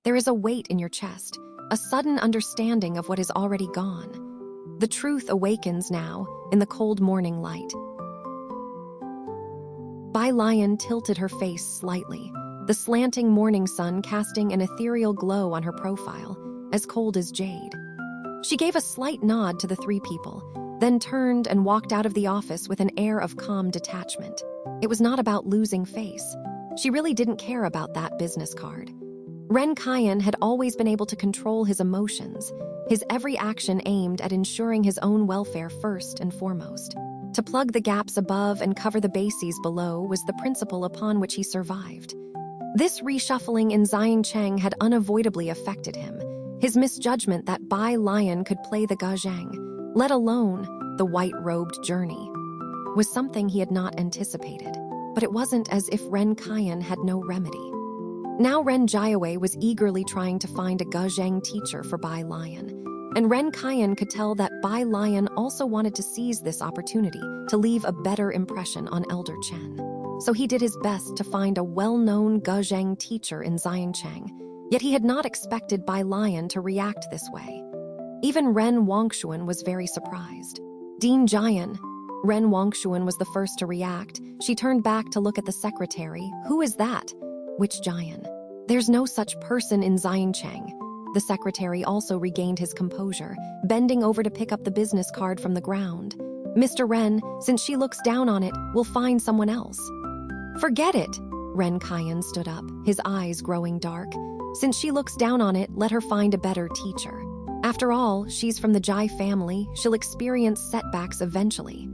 There is a weight in your chest, a sudden understanding of what is already gone. The truth awakens now in the cold morning light. Bai Lian tilted her face slightly, the slanting morning sun casting an ethereal glow on her profile, as cold as jade. She gave a slight nod to the three people, then turned and walked out of the office with an air of calm detachment. It was not about losing face. She really didn't care about that business card. Ren Kaiyan had always been able to control his emotions, his every action aimed at ensuring his own welfare first and foremost. To plug the gaps above and cover the bases below was the principle upon which he survived. This reshuffling in Xiancheng had unavoidably affected him. His misjudgment that Bai Lian could play the Gazheng, let alone the white-robed journey, was something he had not anticipated. But it wasn't as if Ren Kaiyan had no remedy. Now Ren Jiawei was eagerly trying to find a Gazheng teacher for Bai Lian, and Ren Kaiyan could tell that Bai Lian also wanted to seize this opportunity to leave a better impression on Elder Chen. So he did his best to find a well-known Gazheng teacher in Xiancheng, yet he had not expected Bai Lian to react this way. Even Ren Wangshuan was very surprised. Dean Jian. Ren Wangshuan was the first to react. She turned back to look at the secretary. Who is that? Which Jian? There's no such person in Xiancheng. The secretary also regained his composure, bending over to pick up the business card from the ground. Mr. Ren, since she looks down on it, we'll find someone else. Forget it. Ren Kaiyan stood up, his eyes growing dark. Since she looks down on it, let her find a better teacher. After all, she's from the Jai family. She'll experience setbacks eventually.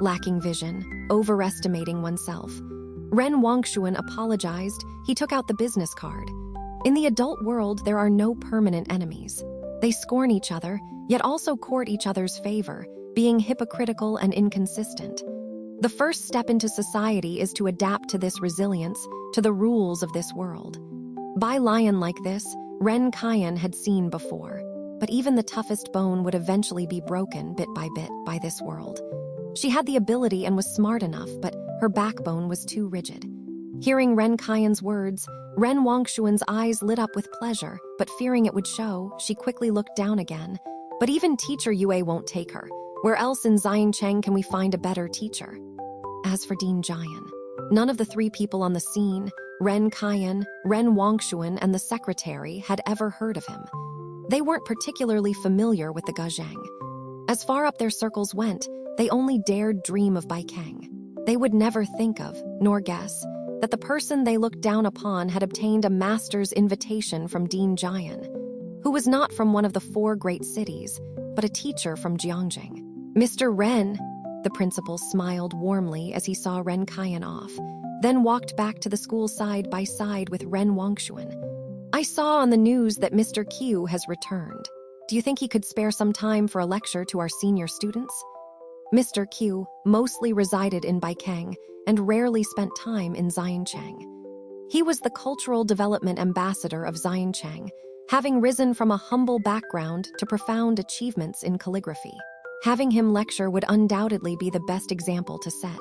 Lacking vision, overestimating oneself. Ren Wangshuan apologized. He took out the business card. In the adult world, there are no permanent enemies. They scorn each other, yet also court each other's favor, being hypocritical and inconsistent. The first step into society is to adapt to this resilience, to the rules of this world. Bai Lian like this, Ren Kaiyan had seen before. But even the toughest bone would eventually be broken bit by this world. She had the ability and was smart enough, but her backbone was too rigid. Hearing Ren Kaiyan's words, Ren Wangshuan's eyes lit up with pleasure, but fearing it would show, she quickly looked down again. But even teacher Yue won't take her. Where else in Xiancheng can we find a better teacher? As for Dean Jian, none of the three people on the scene, Ren Kaiyan, Ren Wangshuan, and the secretary, had ever heard of him. They weren't particularly familiar with the Gazheng. As far up their circles went, they only dared dream of Baikeng. They would never think of, nor guess, that the person they looked down upon had obtained a master's invitation from Dean Jian, who was not from one of the 4 great cities, but a teacher from Jiangjing. Mr. Ren, the principal smiled warmly as he saw Ren Kaiyan off, then walked back to the school side by side with Ren Wangshuan. I saw on the news that Mr. Q has returned. Do you think he could spare some time for a lecture to our senior students? Mr. Q mostly resided in Baikeng and rarely spent time in Xiancheng. He was the cultural development ambassador of Xiancheng, having risen from a humble background to profound achievements in calligraphy. Having him lecture would undoubtedly be the best example to set.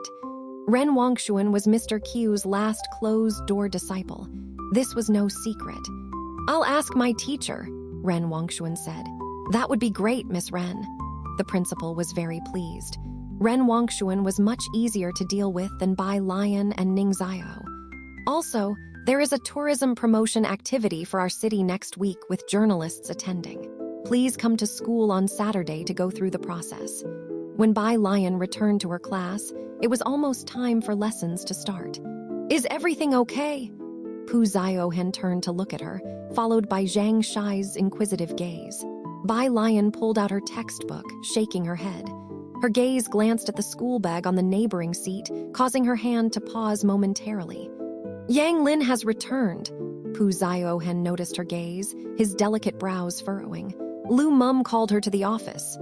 Ren Wangshuan was Mr. Q's last closed-door disciple. This was no secret. I'll ask my teacher, Ren Wangshuan said. That would be great, Miss Ren. The principal was very pleased. Ren Wangshuan was much easier to deal with than Bai Lian and Ning Xiao. Also, there is a tourism promotion activity for our city next week with journalists attending. Please come to school on Saturday to go through the process. When Bai Lian returned to her class, it was almost time for lessons to start. Is everything okay? Pu Ziohen turned to look at her, followed by Zhang Shai's inquisitive gaze. Bai Lian pulled out her textbook, shaking her head. Her gaze glanced at the school bag on the neighboring seat, causing her hand to pause momentarily. Yang Lin has returned. Pu Ziohen noticed her gaze, his delicate brows furrowing. Lu Mum called her to the office.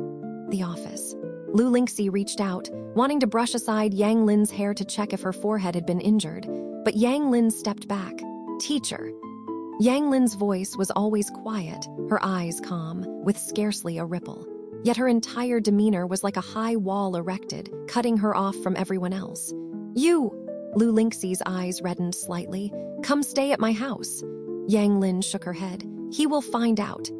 The office. Lu Lingxi reached out, wanting to brush aside Yang Lin's hair to check if her forehead had been injured, but Yang Lin stepped back. Teacher. Yang Lin's voice was always quiet, her eyes calm, with scarcely a ripple. Yet her entire demeanor was like a high wall erected, cutting her off from everyone else. You! Lu Lingxi's eyes reddened slightly. Come stay at my house. Yang Lin shook her head. He will find out.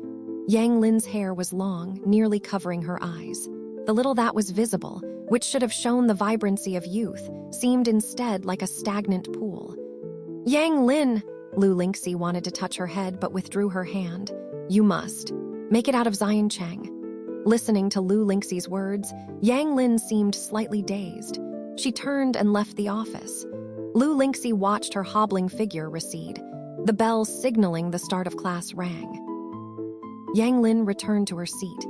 Yang Lin's hair was long, nearly covering her eyes. The little that was visible, which should have shown the vibrancy of youth, seemed instead like a stagnant pool. Yang Lin! Lu Lingxi wanted to touch her head but withdrew her hand. You must. Make it out of Zion Cheng. Listening to Lu Lingxi's words, Yang Lin seemed slightly dazed. She turned and left the office. Lu Lingxi watched her hobbling figure recede. The bell signaling the start of class rang. Yang Lin returned to her seat.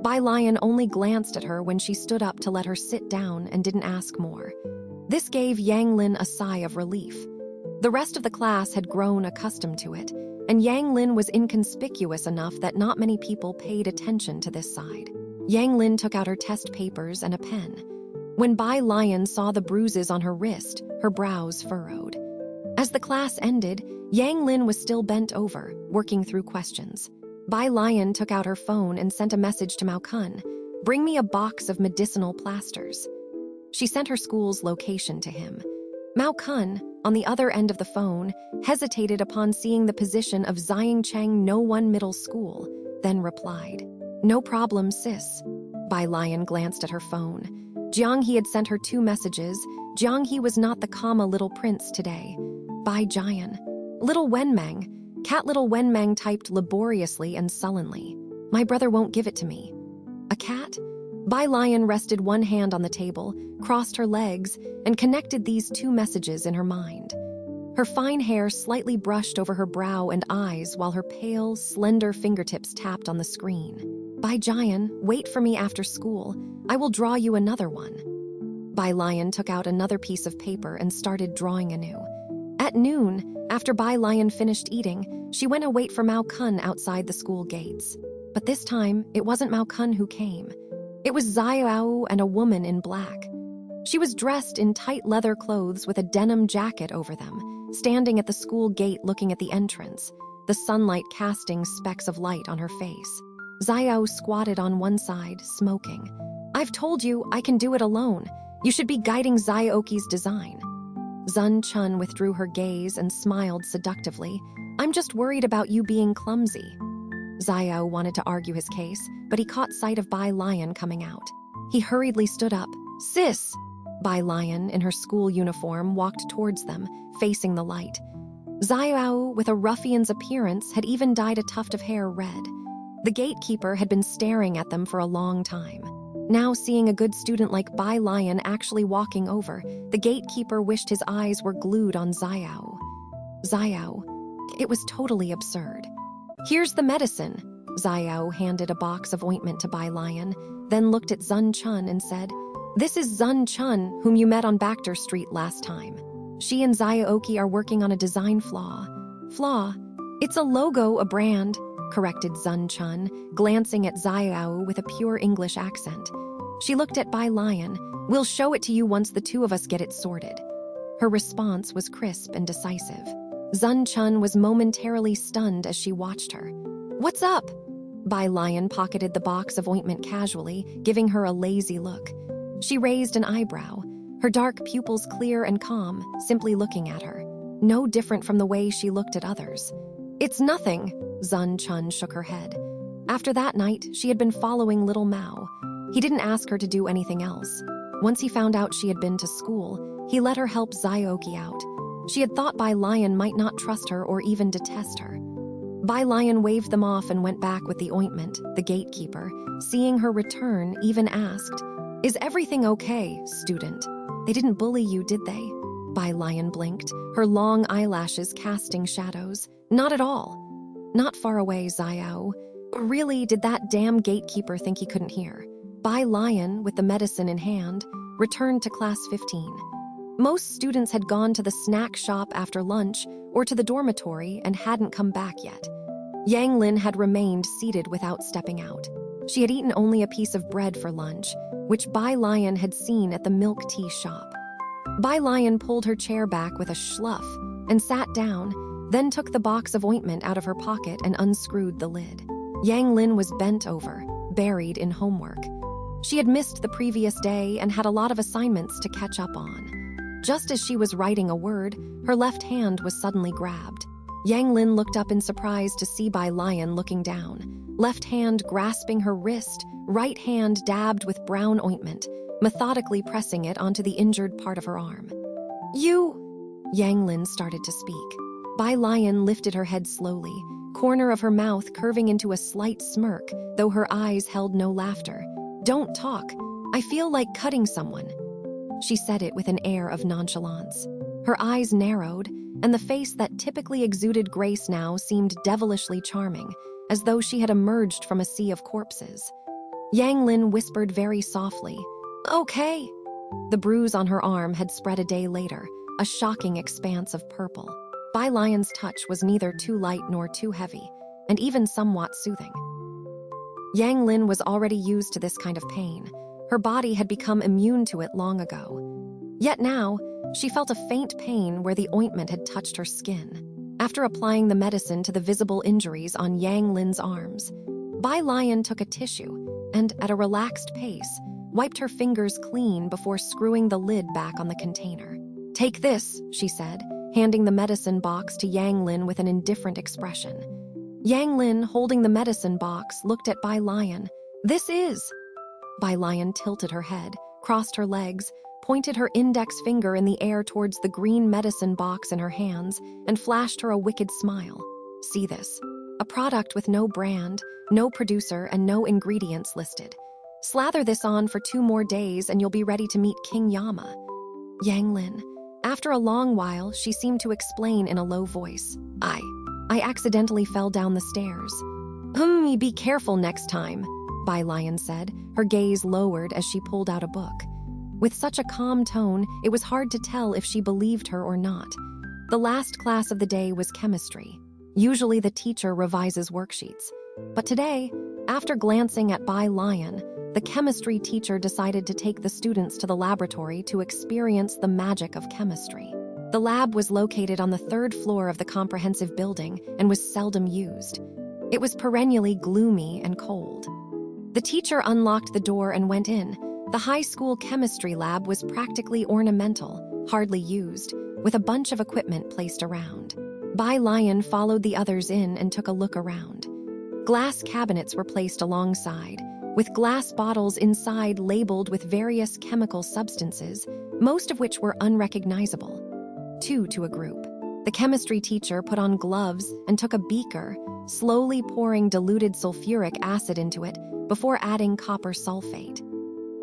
Bai Lian only glanced at her when she stood up to let her sit down and didn't ask more. This gave Yang Lin a sigh of relief. The rest of the class had grown accustomed to it, and Yang Lin was inconspicuous enough that not many people paid attention to this side. Yang Lin took out her test papers and a pen. When Bai Lian saw the bruises on her wrist, her brows furrowed. As the class ended, Yang Lin was still bent over, working through questions. Bai Lian took out her phone and sent a message to Mao Kun. Bring me a box of medicinal plasters. She sent her school's location to him. Mao Kun, on the other end of the phone, hesitated upon seeing the position of Xiangcheng No 1 Middle School, then replied, No problem, sis. Bai Lian glanced at her phone. Jiang He had sent her 2 messages. Jiang He was not the comma little prince today. Bai Jian. Little Wenmeng. Cat Little Wenmeng typed laboriously and sullenly. My brother won't give it to me. A cat? Bai Lian rested one hand on the table, crossed her legs, and connected these 2 messages in her mind. Her fine hair slightly brushed over her brow and eyes while her pale, slender fingertips tapped on the screen. Bai Jian, wait for me after school. I will draw you another one. Bai Lian took out another piece of paper and started drawing anew. At noon, after Bai Lian finished eating, she went to wait for Mao Kun outside the school gates. But this time, it wasn't Mao Kun who came. It was Xiao and a woman in black. She was dressed in tight leather clothes with a denim jacket over them, standing at the school gate looking at the entrance, the sunlight casting specks of light on her face. Xiao squatted on one side, smoking. I've told you, I can do it alone. You should be guiding Xiaoqi's design. Zun Chun withdrew her gaze and smiled seductively. I'm just worried about you being clumsy. Xiao wanted to argue his case, but he caught sight of Bai Lian coming out. He hurriedly stood up. Sis! Bai Lian, in her school uniform, walked towards them, facing the light. Xiao, with a ruffian's appearance, had even dyed a tuft of hair red. The gatekeeper had been staring at them for a long time. Now, seeing a good student like Bai Lian actually walking over, the gatekeeper wished his eyes were glued on Xiao. Xiao. It was totally absurd. Here's the medicine. Xiao handed a box of ointment to Bai Lian, then looked at Zun Chun and said, This is Zun Chun, whom you met on Bacter Street last time. She and Xiaoqi are working on a design flaw. Flaw? It's a logo, a brand, corrected Zun Chun, glancing at Xiao with a pure English accent. She looked at Bai Lian. We'll show it to you once the 2 of us get it sorted. Her response was crisp and decisive. Zun Chun was momentarily stunned as she watched her. What's up? Bai Lian pocketed the box of ointment casually, giving her a lazy look. She raised an eyebrow, her dark pupils clear and calm, simply looking at her. No different from the way she looked at others. It's nothing, Zun Chun shook her head. After that night, she had been following little Mao. He didn't ask her to do anything else. Once he found out she had been to school, he let her help Xiaoqi out. She had thought Bai Lian might not trust her or even detest her. Bai Lian waved them off and went back with the ointment. The gatekeeper, seeing her return, even asked, Is everything okay, student? They didn't bully you, did they? Bai Lian blinked, her long eyelashes casting shadows. Not at all. Not far away, Xiao. Really, did that damn gatekeeper think he couldn't hear? Bai Lian, with the medicine in hand, returned to class 15. Most students had gone to the snack shop after lunch or to the dormitory and hadn't come back yet. Yang Lin had remained seated without stepping out. She had eaten only a piece of bread for lunch, which Bai Lian had seen at the milk tea shop. Bai Lian pulled her chair back with a schluff and sat down, then took the box of ointment out of her pocket and unscrewed the lid. Yang Lin was bent over, buried in homework. She had missed the previous day and had a lot of assignments to catch up on. Just as she was writing a word, her left hand was suddenly grabbed. Yang Lin looked up in surprise to see Bai Lian looking down, left hand grasping her wrist, right hand dabbed with brown ointment, methodically pressing it onto the injured part of her arm. "You..." Yang Lin started to speak. Bai Lian lifted her head slowly, corner of her mouth curving into a slight smirk, though her eyes held no laughter. "Don't talk. I feel like cutting someone." She said it with an air of nonchalance. Her eyes narrowed, and the face that typically exuded grace now seemed devilishly charming, as though she had emerged from a sea of corpses. Yang Lin whispered very softly, "Okay." The bruise on her arm had spread a day later, a shocking expanse of purple. Bai Lian's touch was neither too light nor too heavy, and even somewhat soothing. Yang Lin was already used to this kind of pain. Her body had become immune to it long ago. Yet now, she felt a faint pain where the ointment had touched her skin. After applying the medicine to the visible injuries on Yang Lin's arms, Bai Lian took a tissue and, at a relaxed pace, wiped her fingers clean before screwing the lid back on the container. "Take this," she said, handing the medicine box to Yang Lin with an indifferent expression. Yang Lin, holding the medicine box, looked at Bai Lian. "This is..." Bai Lian tilted her head, crossed her legs, pointed her index finger in the air towards the green medicine box in her hands, and flashed her a wicked smile. "See this? A product with no brand, no producer, and no ingredients listed. Slather this on for 2 more days and you'll be ready to meet King Yama." Yang Lin. After a long while, she seemed to explain in a low voice. I accidentally fell down the stairs." Be careful next time," Bai Lian said, her gaze lowered as she pulled out a book. With such a calm tone, it was hard to tell if she believed her or not. The last class of the day was chemistry. Usually the teacher revises worksheets. But today, after glancing at Bai Lian, the chemistry teacher decided to take the students to the laboratory to experience the magic of chemistry. The lab was located on the 3rd floor of the comprehensive building and was seldom used. It was perennially gloomy and cold. The teacher unlocked the door and went in. The high school chemistry lab was practically ornamental, hardly used, with a bunch of equipment placed around. Bai Lian followed the others in and took a look around. Glass cabinets were placed alongside, with glass bottles inside labeled with various chemical substances, most of which were unrecognizable. 2 to a group. The chemistry teacher put on gloves and took a beaker, slowly pouring diluted sulfuric acid into it before adding copper sulfate.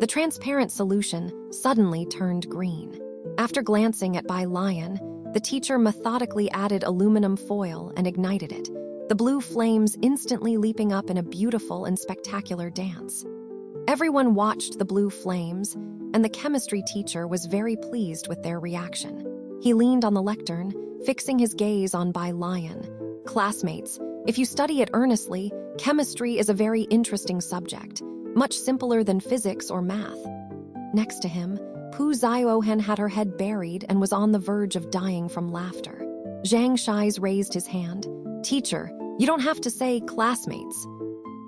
The transparent solution suddenly turned green. After glancing at Bai Lian, the teacher methodically added aluminum foil and ignited it, the blue flames instantly leaping up in a beautiful and spectacular dance. Everyone watched the blue flames, and the chemistry teacher was very pleased with their reaction. He leaned on the lectern, fixing his gaze on Bai Lian. "Classmates, if you study it earnestly, chemistry is a very interesting subject, much simpler than physics or math." Next to him, Pu Ziohen had her head buried and was on the verge of dying from laughter. Zhang Shai's raised his hand. "Teacher, you don't have to say classmates."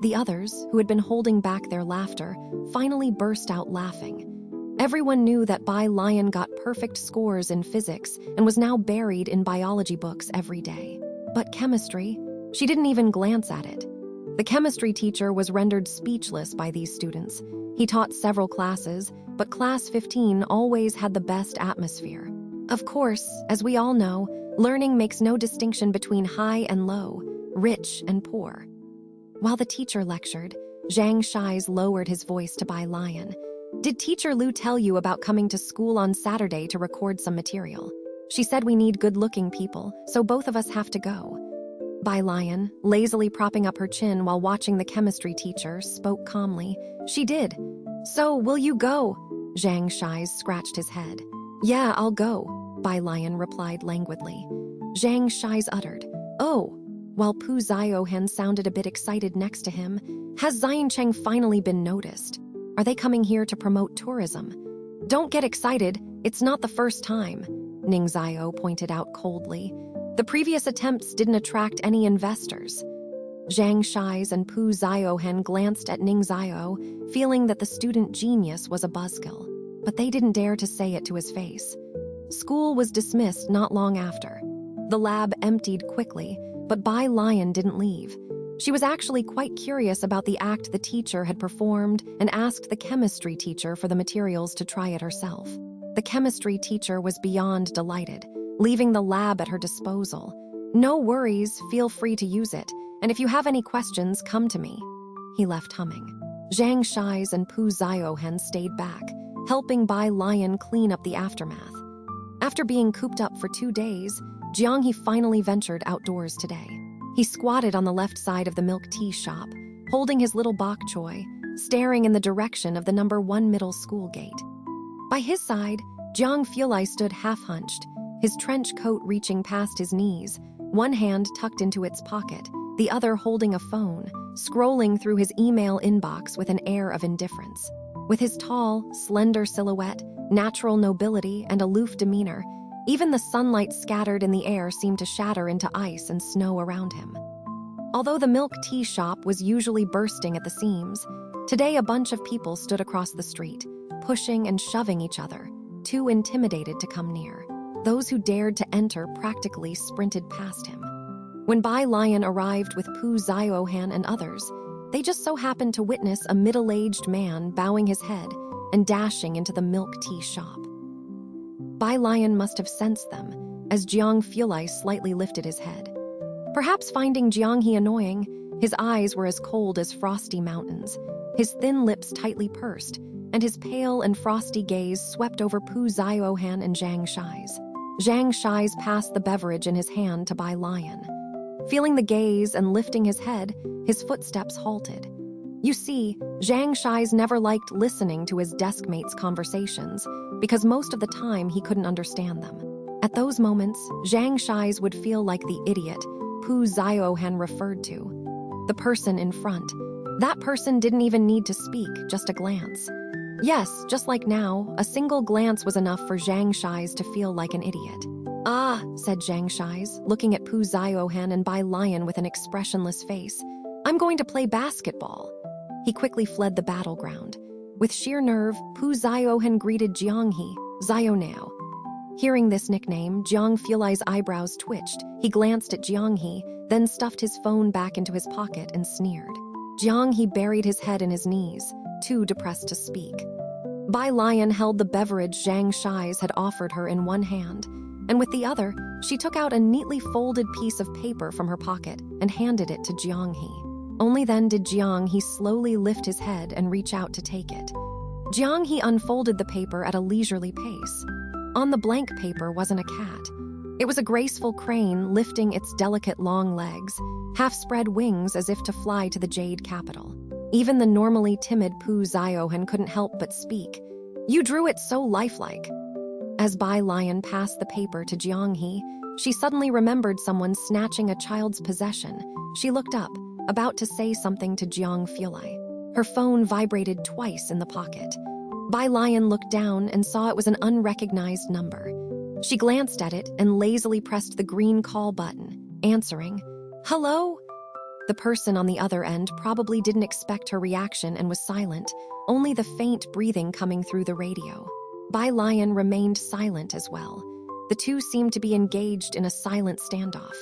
The others, who had been holding back their laughter, finally burst out laughing. Everyone knew that Bai Lian got perfect scores in physics and was now buried in biology books every day. But chemistry? She didn't even glance at it. The chemistry teacher was rendered speechless by these students. He taught several classes, but class 15 always had the best atmosphere. Of course, as we all know, learning makes no distinction between high and low, rich and poor. While the teacher lectured, Zhang Shai's lowered his voice to Bai Lian. "Did Teacher Lu tell you about coming to school on Saturday to record some material? She said we need good-looking people, so both of us have to go." Bai Lian, lazily propping up her chin while watching the chemistry teacher, spoke calmly. "She did. So, will you go?" Zhang Shai scratched his head. "Yeah, I'll go," Bai Lian replied languidly. Zhang Shai's uttered, "Oh," while Pu Ziohen sounded a bit excited next to him. "Has Xiancheng finally been noticed? Are they coming here to promote tourism?" "Don't get excited, it's not the first time," Ning Zio pointed out coldly. "The previous attempts didn't attract any investors." Zhang Shai's and Pu Ziohen glanced at Ning Zio, feeling that the student genius was a buzzkill, but they didn't dare to say it to his face. School was dismissed not long after. The lab emptied quickly, but Bai Lian didn't leave. She was actually quite curious about the act the teacher had performed and asked the chemistry teacher for the materials to try it herself. The chemistry teacher was beyond delighted, leaving the lab at her disposal. "No worries, feel free to use it, and if you have any questions, come to me." He left humming. Zhang Shais and Pu Ziohen stayed back, helping Bai Lian clean up the aftermath. After being cooped up for 2 days, Jianghe finally ventured outdoors today. He squatted on the left side of the milk tea shop, holding his little bok choy, staring in the direction of the number 1 middle school gate. By his side, Jiang Fulai stood half-hunched, his trench coat reaching past his knees, one hand tucked into its pocket, the other holding a phone, scrolling through his email inbox with an air of indifference. With his tall, slender silhouette, natural nobility, and aloof demeanor, even the sunlight scattered in the air seemed to shatter into ice and snow around him. Although the milk tea shop was usually bursting at the seams, today a bunch of people stood across the street, pushing and shoving each other, too intimidated to come near. Those who dared to enter practically sprinted past him. When Bai Lian arrived with Pu Ziohan and others, they just so happened to witness a middle-aged man bowing his head and dashing into the milk tea shop. Bai Lian must have sensed them, as Jiang Fulai slightly lifted his head. Perhaps finding Jianghe annoying, his eyes were as cold as frosty mountains, his thin lips tightly pursed, and his pale and frosty gaze swept over Pu Ziohan and Zhang Shais. Zhang Shais passed the beverage in his hand to Bai Lian. Feeling the gaze and lifting his head, his footsteps halted. You see, Zhang Shais never liked listening to his desk mates' conversations because most of the time he couldn't understand them. At those moments, Zhang Shais would feel like the idiot Pu Ziohan referred to. The person in front. That person didn't even need to speak, just a glance. Yes, just like now, a single glance was enough for Zhang Shais to feel like an idiot. "Ah," said Zhang Shais, looking at Pu Ziohan and Bai Lian with an expressionless face. "I'm going to play basketball." He quickly fled the battleground. With sheer nerve, Pu Ziohan greeted Jianghe, Zionao. Hearing this nickname, Jiang Fulai's eyebrows twitched. He glanced at Jianghe, then stuffed his phone back into his pocket and sneered. Jianghe buried his head in his knees, too depressed to speak. Bai Lian held the beverage Zhang Shais had offered her in one hand, and with the other, she took out a neatly folded piece of paper from her pocket and handed it to Jianghe. Only then did Jianghe slowly lift his head and reach out to take it. Jianghe unfolded the paper at a leisurely pace. On the blank paper wasn't a cat. It was a graceful crane lifting its delicate long legs, half-spread wings as if to fly to the Jade capital. Even the normally timid Pu Ziohan couldn't help but speak. "You drew it so lifelike." As Bai Lian passed the paper to Jianghe, she suddenly remembered someone snatching a child's possession. She looked up, about to say something to Jiang Fulai. Her phone vibrated twice in the pocket. Bai Lian looked down and saw it was an unrecognized number. She glanced at it and lazily pressed the green call button, answering, "Hello?" The person on the other end probably didn't expect her reaction and was silent, only the faint breathing coming through the radio. Bai Lian remained silent as well. The two seemed to be engaged in a silent standoff.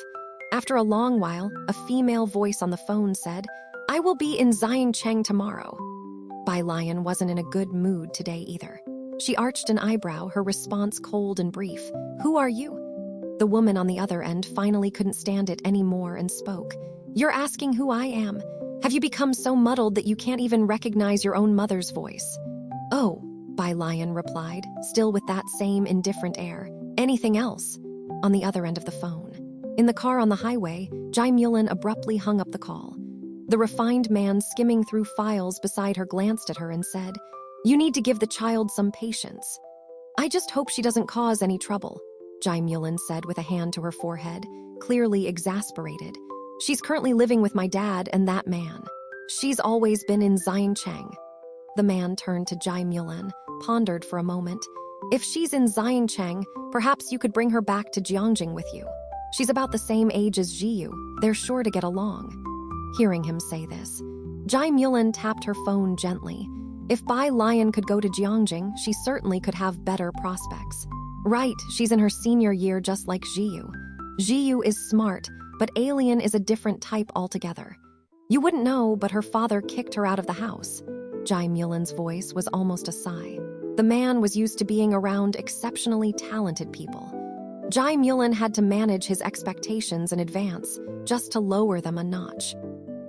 After a long while, a female voice on the phone said, "I will be in Xiancheng tomorrow." Bai Lian wasn't in a good mood today either. She arched an eyebrow, her response cold and brief. "Who are you?" The woman on the other end finally couldn't stand it anymore and spoke. "You're asking who I am? Have you become so muddled that you can't even recognize your own mother's voice?" "Oh," Bai Lian replied, still with that same indifferent air. "Anything else?" On the other end of the phone. In the car on the highway, Jai Mulan abruptly hung up the call. The refined man skimming through files beside her glanced at her and said, "You need to give the child some patience." "I just hope she doesn't cause any trouble," Jai Mulan said with a hand to her forehead, clearly exasperated. "She's currently living with my dad and that man. She's always been in Xiancheng." The man turned to Jai Mulan, pondered for a moment. "If she's in Xiancheng, perhaps you could bring her back to Jiangjing with you. She's about the same age as Jiyu. They're sure to get along." Hearing him say this, Jai Mulan tapped her phone gently. If Bai Lian could go to Jiangjing, she certainly could have better prospects. Right, she's in her senior year just like Jiyu. Jiyu is smart, but alien is a different type altogether. You wouldn't know, but her father kicked her out of the house. Jai Mulan's voice was almost a sigh. The man was used to being around exceptionally talented people. Jai Mulan had to manage his expectations in advance, just to lower them a notch.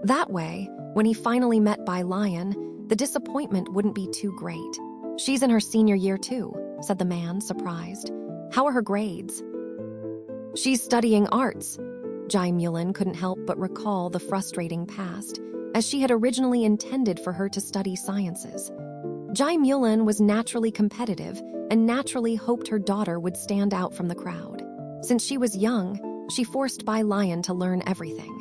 That way, when he finally met Bai Lian, the disappointment wouldn't be too great. "She's in her senior year too," said the man, surprised. "How are her grades?" "She's studying arts." Jai Mulan couldn't help but recall the frustrating past, as she had originally intended for her to study sciences. Jai Mulan was naturally competitive and naturally hoped her daughter would stand out from the crowd. Since she was young, she forced Bai Lian to learn everything.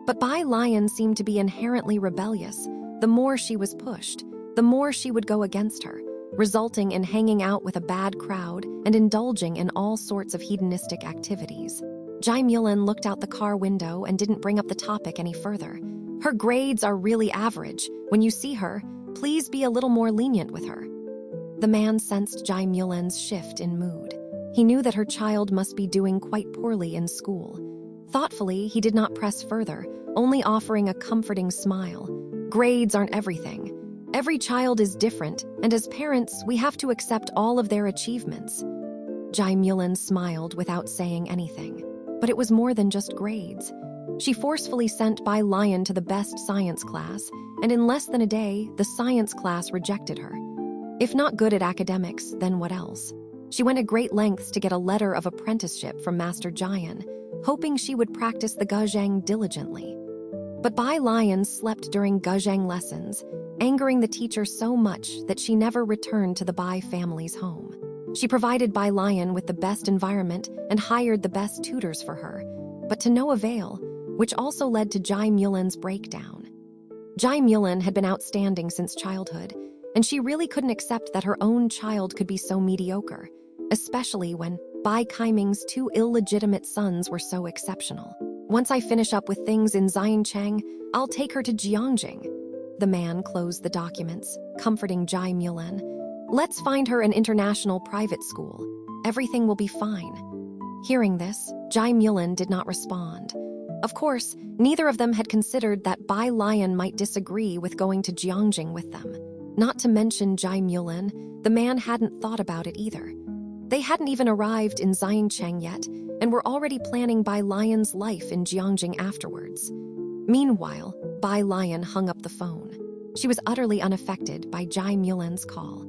But Bai Lian seemed to be inherently rebellious. The more she was pushed, the more she would go against her, resulting in hanging out with a bad crowd and indulging in all sorts of hedonistic activities. Jai Mulan looked out the car window and didn't bring up the topic any further. "Her grades are really average. When you see her, please be a little more lenient with her." The man sensed Jai Mulan's shift in mood. He knew that her child must be doing quite poorly in school. Thoughtfully, he did not press further, only offering a comforting smile. "Grades aren't everything. Every child is different, and as parents, we have to accept all of their achievements." Jai Mulan smiled without saying anything. But it was more than just grades. She forcefully sent Bai Lian to the best science class, and in less than a day, the science class rejected her. If not good at academics, then what else? She went to great lengths to get a letter of apprenticeship from Master Jian, hoping she would practice the Guzheng diligently. But Bai Lian slept during Guzheng lessons, angering the teacher so much that she never returned to the Bai family's home. She provided Bai Lian with the best environment and hired the best tutors for her, but to no avail, which also led to Jai Mulan's breakdown. Jai Mulan had been outstanding since childhood, and she really couldn't accept that her own child could be so mediocre, especially when Bai Kaiming's two illegitimate sons were so exceptional. "Once I finish up with things in Xiancheng, I'll take her to Jiangjing." The man closed the documents, comforting Jai Mulan. "Let's find her an international private school. Everything will be fine." Hearing this, Jai Mulan did not respond. Of course, neither of them had considered that Bai Lian might disagree with going to Jiangjing with them. Not to mention Jai Mulan, the man hadn't thought about it either. They hadn't even arrived in Xiancheng yet, and were already planning Bai Lian's life in Jiangjing afterwards. Meanwhile, Bai Lian hung up the phone. She was utterly unaffected by Jai Mulan's call.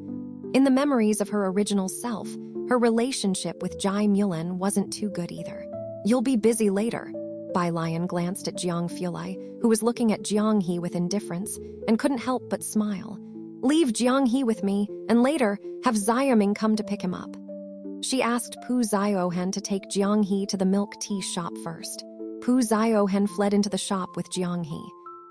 In the memories of her original self, her relationship with Jai Mulan wasn't too good either. "You'll be busy later." Bai Lian glanced at Jiang Fulai, who was looking at Jiang He with indifference, and couldn't help but smile. "Leave Jiang He with me, and later, have Xiaoming come to pick him up." She asked Pu Ziohen to take Jiang He to the milk tea shop first. Pu Ziohen fled into the shop with Jiang He.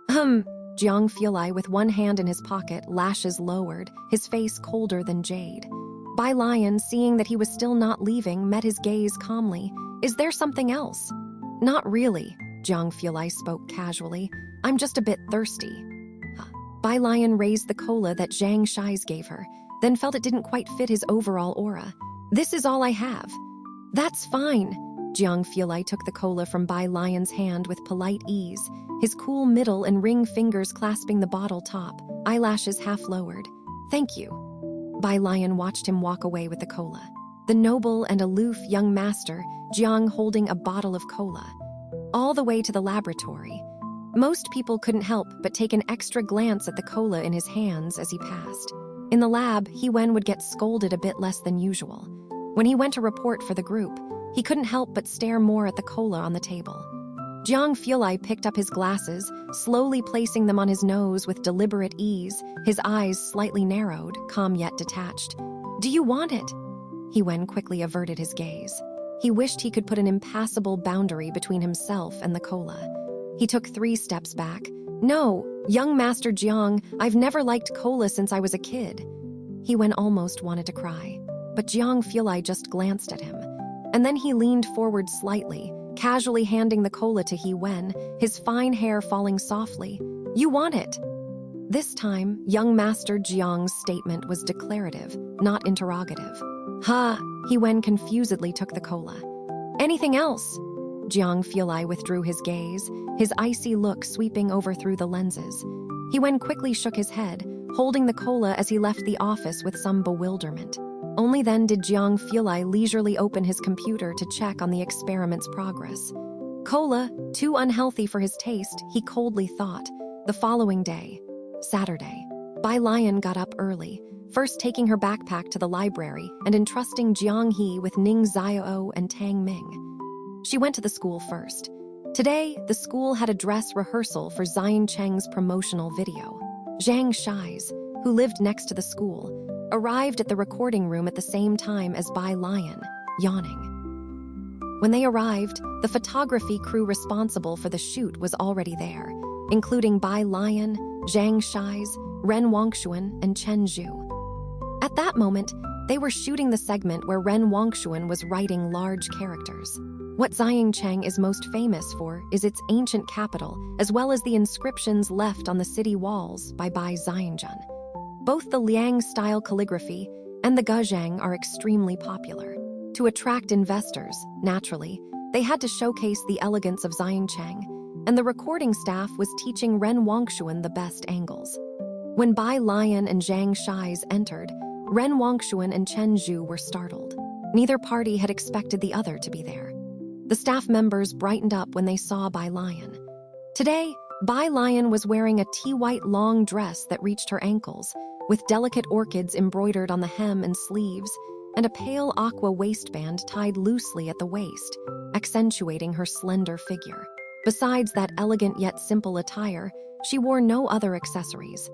Jiang Fulai, with one hand in his pocket, lashes lowered, his face colder than jade. Bai Lian, seeing that he was still not leaving, met his gaze calmly. "Is there something else?" "Not really," Jiang Fulai spoke casually. "I'm just a bit thirsty." Bai Lian raised the cola that Zhang Shais gave her, then felt it didn't quite fit his overall aura. "This is all I have." "That's fine." Jiang Fulai took the cola from Bai Lian's hand with polite ease, his cool middle and ring fingers clasping the bottle top, eyelashes half lowered. "Thank you." Bai Lian watched him walk away with the cola. The noble and aloof young master, Jiang, holding a bottle of cola. All the way to the laboratory. Most people couldn't help but take an extra glance at the cola in his hands as he passed. In the lab, He-Wen would get scolded a bit less than usual. When he went to report for the group, he couldn't help but stare more at the cola on the table. Jiang Fulai picked up his glasses, slowly placing them on his nose with deliberate ease, his eyes slightly narrowed, calm yet detached. "Do you want it?" He-Wen quickly averted his gaze. He wished he could put an impassable boundary between himself and the cola. He took 3 steps back. "No, young Master Jiang, I've never liked cola since I was a kid." He-Wen almost wanted to cry, but Jiang Fulai just glanced at him. And then he leaned forward slightly, casually handing the cola to He-Wen, his fine hair falling softly. "You want it?" This time, young Master Jiang's statement was declarative, not interrogative. He-Wen confusedly took the cola. "Anything else?" Jiang Fulai withdrew his gaze, his icy look sweeping over through the lenses. He Wen quickly shook his head, holding the cola as he left the office with some bewilderment. Only then did Jiang Fulai leisurely open his computer to check on the experiment's progress. Cola, too unhealthy for his taste, he coldly thought. The following day, Saturday, Bai Lian got up early, first taking her backpack to the library and entrusting Jiang He with Ning Xiao and Tang Ming. She went to the school first. Today, the school had a dress rehearsal for Zion Cheng's promotional video. Zhang Shais, who lived next to the school, arrived at the recording room at the same time as Bai Lian, yawning. When they arrived, the photography crew responsible for the shoot was already there, including Bai Lian, Zhang Shais, Ren Wangxuan, and Chen Zhu. At that moment, they were shooting the segment where Ren Wangxuan was writing large characters. What Xiangcheng is most famous for is its ancient capital, as well as the inscriptions left on the city walls by Bai Xianjun. Both the Liang-style calligraphy and the Guzhang are extremely popular. To attract investors, naturally, they had to showcase the elegance of Xiangcheng, and the recording staff was teaching Ren Wangxuan the best angles. When Bai Lian and Zhang Shais entered, Ren Wangxuan and Chen Zhu were startled. Neither party had expected the other to be there. The staff members brightened up when they saw Bai Lian. Today, Bai Lian was wearing a tea-white long dress that reached her ankles, with delicate orchids embroidered on the hem and sleeves, and a pale aqua waistband tied loosely at the waist, accentuating her slender figure. Besides that elegant yet simple attire, she wore no other accessories.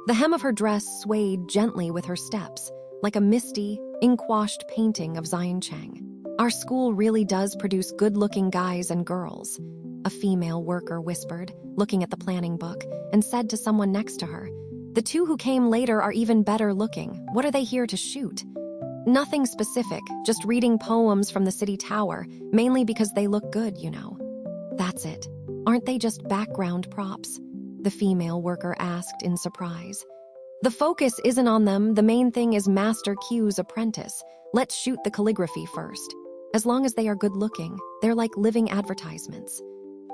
The hem of her dress swayed gently with her steps, like a misty, ink-washed painting of Xiangcheng. Our school really does produce good-looking guys and girls, a female worker whispered, looking at the planning book, and said to someone next to her, "The two who came later are even better looking. What are they here to shoot?" "Nothing specific, just reading poems from the city tower, mainly because they look good, you know." "That's it. Aren't they just background props?" the female worker asked in surprise. "The focus isn't on them, the main thing is Master Q's apprentice. Let's shoot the calligraphy first. As long as they are good-looking, they're like living advertisements."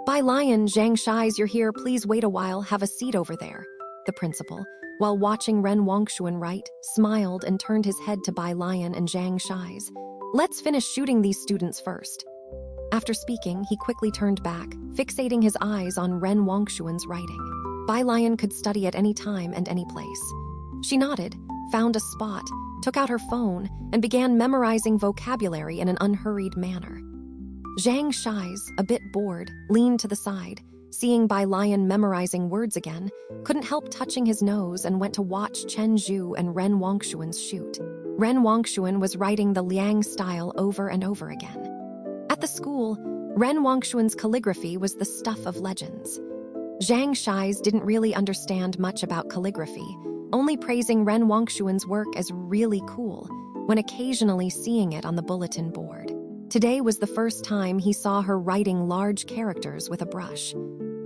"Bai Lian, Zhang Shais, you're here, please wait a while, have a seat over there." The principal, while watching Ren Wangxuan write, smiled and turned his head to Bai Lian and Zhang Shais. "Let's finish shooting these students first." After speaking, he quickly turned back, fixating his eyes on Ren Wangxuan's writing. Bai Lian could study at any time and any place. She nodded, found a spot, took out her phone, and began memorizing vocabulary in an unhurried manner. Zhang Shais, a bit bored, leaned to the side, seeing Bai Lian memorizing words again, couldn't help touching his nose and went to watch Chen Zhu and Ren Wangxuan's shoot. Ren Wangxuan was writing the Liang style over and over again. At the school, Ren Wangxuan's calligraphy was the stuff of legends. Zhang Shais didn't really understand much about calligraphy, only praising Ren Wangxuan's work as really cool, when occasionally seeing it on the bulletin board. Today was the first time he saw her writing large characters with a brush.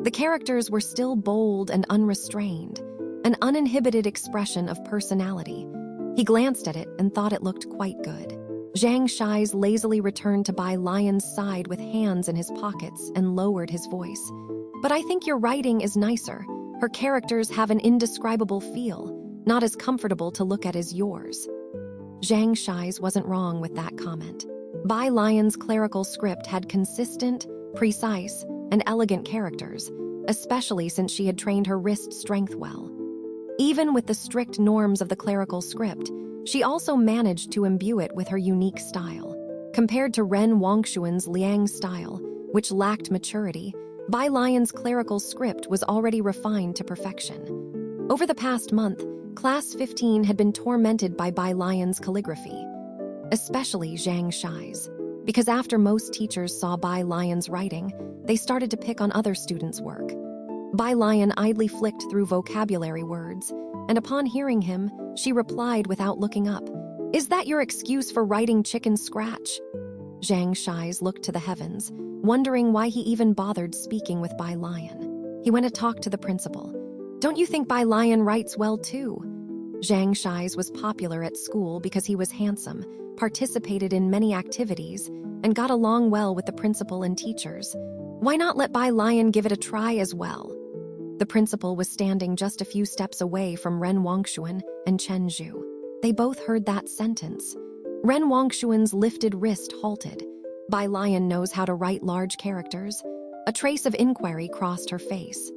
The characters were still bold and unrestrained, an uninhibited expression of personality. He glanced at it and thought it looked quite good. Zhang Shais lazily returned to Bai Lian's side with hands in his pockets and lowered his voice. "But I think your writing is nicer. Her characters have an indescribable feel, not as comfortable to look at as yours." Zhang Shais wasn't wrong with that comment. Bai Lian's clerical script had consistent, precise, and elegant characters, especially since she had trained her wrist strength well. Even with the strict norms of the clerical script, she also managed to imbue it with her unique style. Compared to Ren Wangxuan's Liang style, which lacked maturity, Bai Lian's clerical script was already refined to perfection. Over the past month, Class 15 had been tormented by Bai Lian's calligraphy, especially Zhang Shais, because after most teachers saw Bai Lian's writing, they started to pick on other students' work. Bai Lian idly flicked through vocabulary words, and upon hearing him, she replied without looking up, "Is that your excuse for writing chicken scratch?" Zhang Shais looked to the heavens, wondering why he even bothered speaking with Bai Lian. He went to talk to the principal. "Don't you think Bai Lian writes well too?" Zhang Shais was popular at school because he was handsome, participated in many activities, and got along well with the principal and teachers. Why not let Bai Lian give it a try as well? The principal was standing just a few steps away from Ren Wangshuan and Chen Zhu. They both heard that sentence. Ren Wangshuan's lifted wrist halted. Bai Lian knows how to write large characters. A trace of inquiry crossed her face.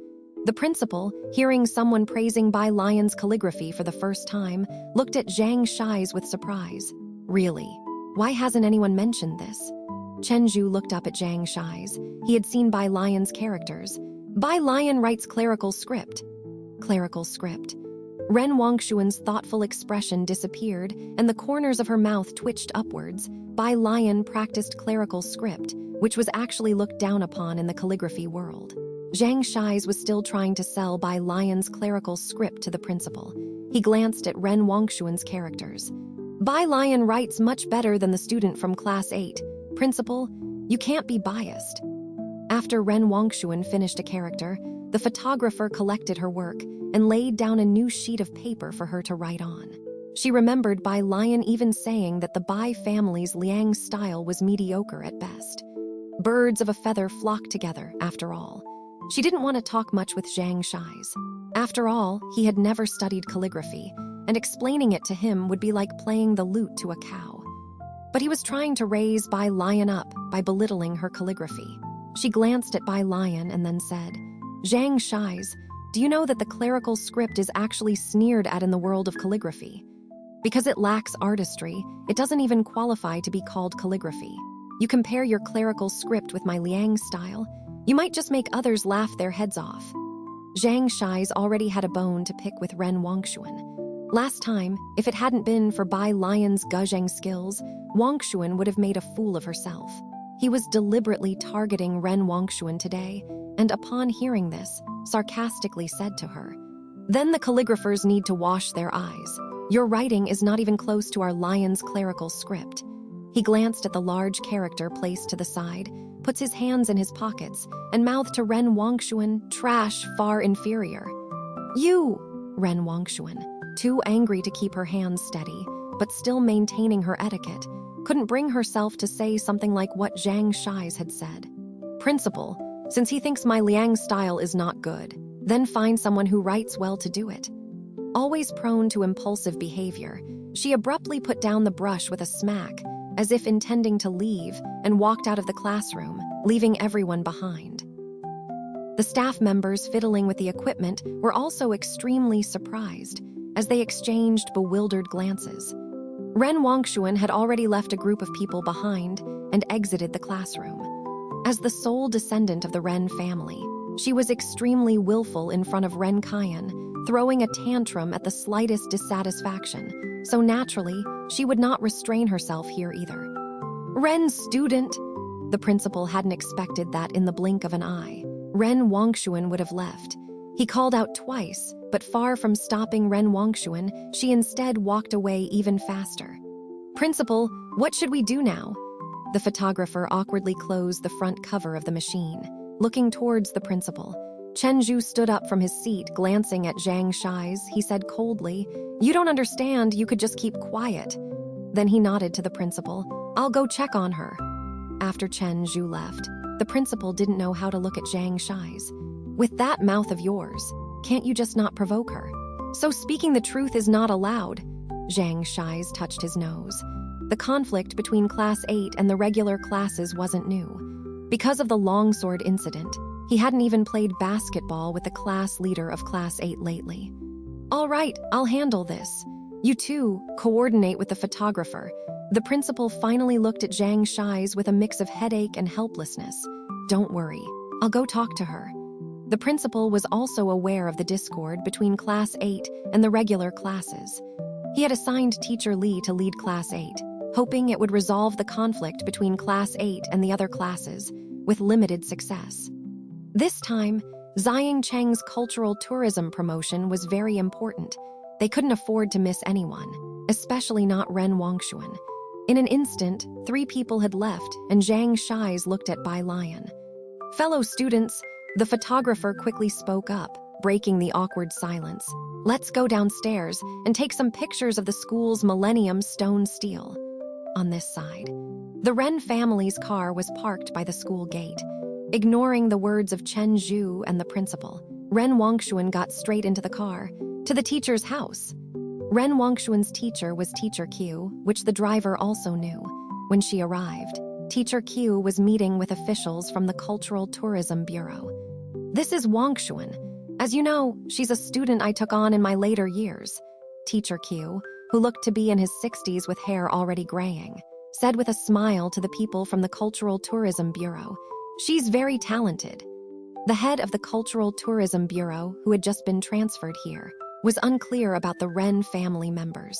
The principal, hearing someone praising Bai Lian's calligraphy for the first time, looked at Zhang Shai's with surprise. Really? Why hasn't anyone mentioned this? Chen Zhu looked up at Zhang Shai's. He had seen Bai Lian's characters. Bai Lian writes clerical script. Clerical script. Ren Wangshuan's thoughtful expression disappeared, and the corners of her mouth twitched upwards. Bai Lian practiced clerical script, which was actually looked down upon in the calligraphy world. Zhang Shai's was still trying to sell Bai Lian's clerical script to the principal. He glanced at Ren Wangshuan's characters. Bai Lian writes much better than the student from Class 8. Principal, you can't be biased. After Ren Wangshuan finished a character, the photographer collected her work and laid down a new sheet of paper for her to write on. She remembered Bai Lian even saying that the Bai family's Liang style was mediocre at best. Birds of a feather flocked together, after all. She didn't want to talk much with Zhang Shai's. After all, he had never studied calligraphy, and explaining it to him would be like playing the lute to a cow. But he was trying to raise Bai Lian up by belittling her calligraphy. She glanced at Bai Lian and then said, Zhang Shai's, do you know that the clerical script is actually sneered at in the world of calligraphy? Because it lacks artistry, it doesn't even qualify to be called calligraphy. You compare your clerical script with my Liang style, you might just make others laugh their heads off. Zhang Shai's already had a bone to pick with Ren Wangshuan. Last time, if it hadn't been for Bai Lian's guzheng skills, Wangshuan would have made a fool of herself. He was deliberately targeting Ren Wangshuan today, and upon hearing this, sarcastically said to her, Then the calligraphers need to wash their eyes. Your writing is not even close to our lion's clerical script. He glanced at the large character placed to the side, puts his hands in his pockets, and mouthed to Ren Wangshuan, trash far inferior. You! Ren Wangshuan, too angry to keep her hands steady, but still maintaining her etiquette, couldn't bring herself to say something like what Zhang Shai's had said. Principal, since he thinks my Liang style is not good, then find someone who writes well to do it. Always prone to impulsive behavior, she abruptly put down the brush with a smack, as if intending to leave, and walked out of the classroom, leaving everyone behind. The staff members fiddling with the equipment were also extremely surprised, as they exchanged bewildered glances. Ren Wangshuan had already left a group of people behind and exited the classroom. As the sole descendant of the Ren family, she was extremely willful in front of Ren Kaiyan, throwing a tantrum at the slightest dissatisfaction, so naturally, she would not restrain herself here either. Ren student! The principal hadn't expected that in the blink of an eye. Ren Wangshuan would have left. He called out twice, but far from stopping Ren Wangshuan, she instead walked away even faster. Principal, what should we do now? The photographer awkwardly closed the front cover of the machine, looking towards the principal. Chen Zhu stood up from his seat, glancing at Zhang Shai's. He said coldly, You don't understand, you could just keep quiet. Then he nodded to the principal. I'll go check on her. After Chen Zhu left, the principal didn't know how to look at Zhang Shai's. With that mouth of yours, can't you just not provoke her? So speaking the truth is not allowed. Zhang Shai's touched his nose. The conflict between Class 8 and the regular classes wasn't new. Because of the longsword incident, he hadn't even played basketball with the class leader of Class 8 lately. All right, I'll handle this. You two, coordinate with the photographer. The principal finally looked at Zhang Shai's with a mix of headache and helplessness. Don't worry, I'll go talk to her. The principal was also aware of the discord between Class 8 and the regular classes. He had assigned Teacher Li to lead Class 8, hoping it would resolve the conflict between Class 8 and the other classes, with limited success. This time, Ziying Cheng's cultural tourism promotion was very important. They couldn't afford to miss anyone, especially not Ren Wangshuan. In an instant, 3 people had left, and Zhang Shai's looked at Bai Lian. Fellow students, the photographer quickly spoke up, breaking the awkward silence. Let's go downstairs and take some pictures of the school's Millennium Stone Stele. On this side, The Ren family's car was parked by the school gate. Ignoring the words of Chen Zhu and the principal, Ren Wangshuan got straight into the car, to the teacher's house. Ren Wangshuan's teacher was Teacher Q, which the driver also knew. When she arrived, Teacher Q was meeting with officials from the Cultural Tourism Bureau. "This is Wangshuan. As you know, she's a student I took on in my later years," Teacher Q, who looked to be in his 60s with hair already graying, said with a smile to the people from the Cultural Tourism Bureau. "She's very talented." The head of the Cultural Tourism Bureau, who had just been transferred here, was unclear about the Ren family members.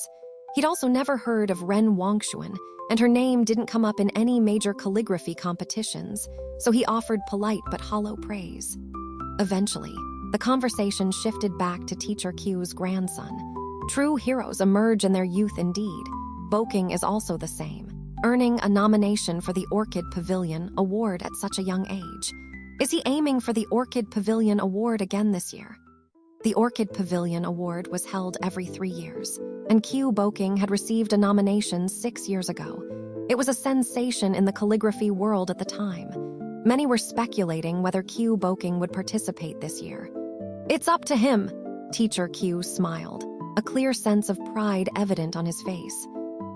He'd also never heard of Ren Wangshuan, and her name didn't come up in any major calligraphy competitions, so he offered polite but hollow praise. Eventually, the conversation shifted back to Teacher Q's grandson. True heroes emerge in their youth indeed. Boking is also the same, earning a nomination for the Orchid Pavilion Award at such a young age. Is he aiming for the Orchid Pavilion Award again this year? The Orchid Pavilion Award was held every 3 years, and Q Boking had received a nomination 6 years ago. It was a sensation in the calligraphy world at the time. Many were speculating whether Q Boking would participate this year. "It's up to him," Teacher Q smiled, a clear sense of pride evident on his face.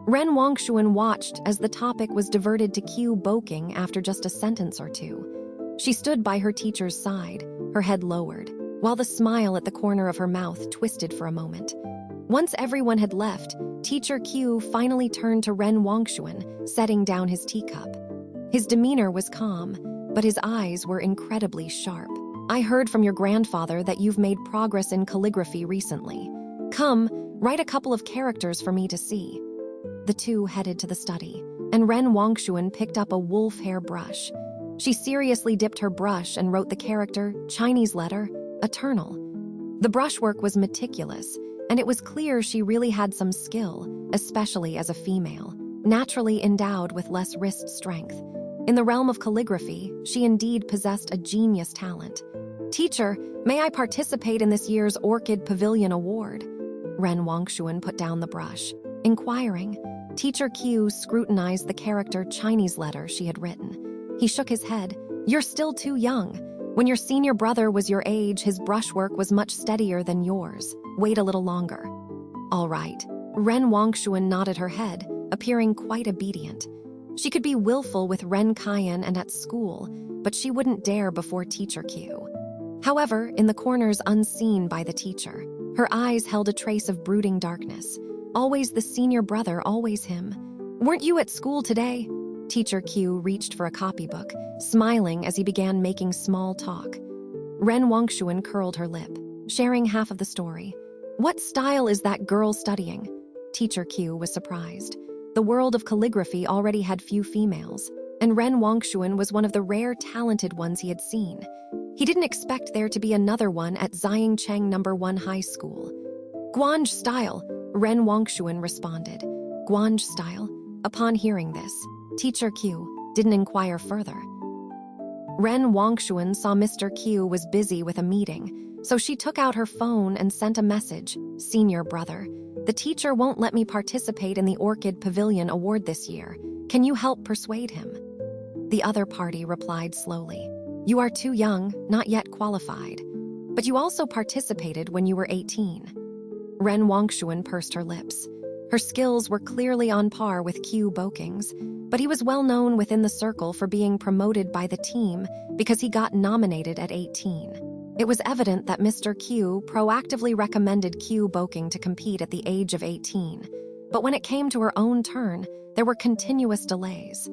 Ren Wangshuan watched as the topic was diverted to Q Boking after just a sentence or two. She stood by her teacher's side, her head lowered, while the smile at the corner of her mouth twisted for a moment. Once everyone had left, Teacher Q finally turned to Ren Wangshuan, setting down his teacup. His demeanor was calm, but his eyes were incredibly sharp. "I heard from your grandfather that you've made progress in calligraphy recently. Come, write a couple of characters for me to see." The two headed to the study, and Ren Wangshuan picked up a wolf hair brush. She seriously dipped her brush and wrote the character, Chinese letter, eternal. The brushwork was meticulous, and it was clear she really had some skill, especially as a female, naturally endowed with less wrist strength. In the realm of calligraphy, she indeed possessed a genius talent. "Teacher, may I participate in this year's Orchid Pavilion Award?" Ren Wangshuan put down the brush. Inquiring, Teacher Q scrutinized the character Chinese letter she had written. He shook his head. "You're still too young. When your senior brother was your age, his brushwork was much steadier than yours. Wait a little longer." "All right." Ren Wangshuan nodded her head, appearing quite obedient. She could be willful with Ren Kaiyan and at school, but she wouldn't dare before Teacher Q. However, in the corners unseen by the teacher, her eyes held a trace of brooding darkness. Always the senior brother, always him. "Weren't you at school today?" Teacher Q reached for a copybook, smiling as he began making small talk. Ren Wangshuan curled her lip, sharing half of the story. "What style is that girl studying?" Teacher Q was surprised. The world of calligraphy already had few females, and Ren Wangshuan was one of the rare talented ones he had seen. He didn't expect there to be another one at Xiangcheng No. 1 High School. "Guanj style," Ren Wangshuan responded. "Guanj style?" Upon hearing this, Teacher Q didn't inquire further. Ren Wangshuan saw Mr. Q was busy with a meeting, so she took out her phone and sent a message. "Senior brother, the teacher won't let me participate in the Orchid Pavilion Award this year. Can you help persuade him?" The other party replied slowly. "You are too young, not yet qualified. But you also participated when you were 18. Ren Wangshuan pursed her lips. Her skills were clearly on par with Q Boking's, but he was well known within the circle for being promoted by the team because he got nominated at 18. It was evident that Mr. Q proactively recommended Q Boking to compete at the age of 18, but when it came to her own turn, there were continuous delays.